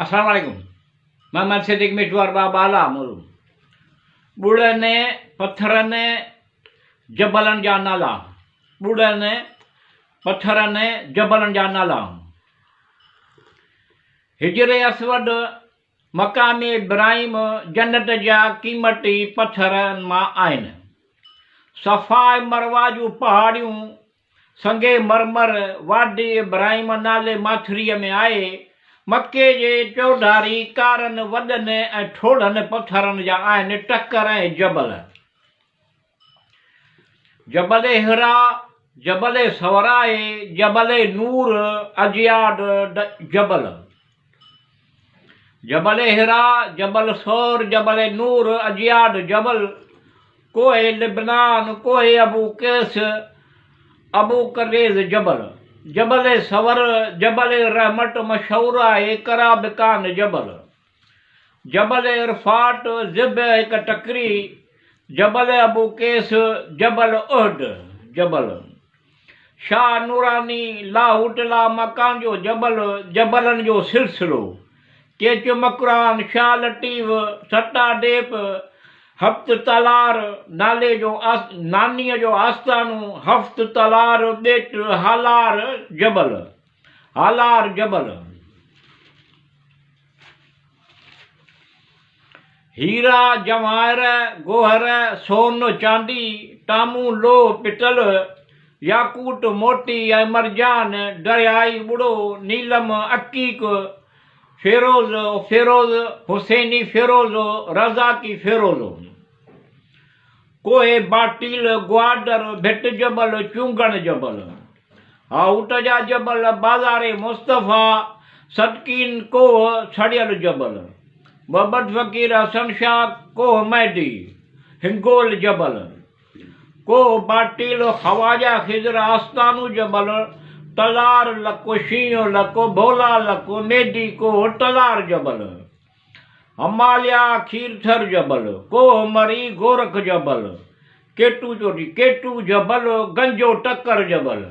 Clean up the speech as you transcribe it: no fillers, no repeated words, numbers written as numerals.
अस्सलाम वालेकुम। मोहम्मद सिद्दीक मिटवार बाबा आला मोलू ॿुड़नि पत्थरनि जबलनि जा नाला। ॿुड़नि पत्थरनि जबलनि जा नाला। हिजरे असवद मकाम इब्राहिम जन्नत जा क़ीमती पत्थरनि मां आहिनि। सफ़ा मरवा जूं पहाड़ियूं संगे मरमर वादी इब्राहिम नाले माथिरीअ में आहे। मके जे चौधारी कारनि वॾनि ऐं ठोड़नि पत्थरनि जा आहिनि। टकर ऐं जबल। जबल हिरा, जबल सवराए, जबल नूर, अजियाद जबल। जबल हिरा, जबल सौर, जबल नूर, अजियाद जबल। कोहे लिबनान, कोहे अबू कैस, अबू करेज़ जबल। जबल सवर, जबल रहमत मशहूर आहे। कराबिकान जबल। जबल इरफाट, ज़िब हिक टकरी। जबल अबू कैस, जबल उहद जबल। शाह नूरानी लाहौटला मकान जो जबल, जबलनि जो सिलसिलो। केच मकरान, शाह लतीफ़, सटा डेप, हफ़्त तलार नाले जो नानीअ जो आस्थानू। हफ़्त तलार ॿेट हालार जबल। हालार जबल। हीरा जवाहर गोहर सोन चांदी टामू लोह पितल याकूट मोती ऐं मरजान दरियाई ॿुड़ो नीलम अकीक फेरोज़ फेरोज़ हुसैनी फेरोज़ रज़ाकी फेरोज़। कोहे बाटील ग्वाडर भिट जबल चूंगण जबल। हाउट जा जबल बाज़ारे मुस्तफ़ा सदकीन कोह छड़ियल जबल। मोहम्मद फ़कीर हसन शाह कोह मैदी हिंगोल जबल। कोह बाटील ख़वाजा ख़िज़र आस्तानू जबल। तलार लको शींह लको भोला लको नेदी कोह तलार जबल। हमालिया खीरथर जबल। कोह मरी गोरख जबल। केटू चोटी केटू जबल गंजो टकर जबल।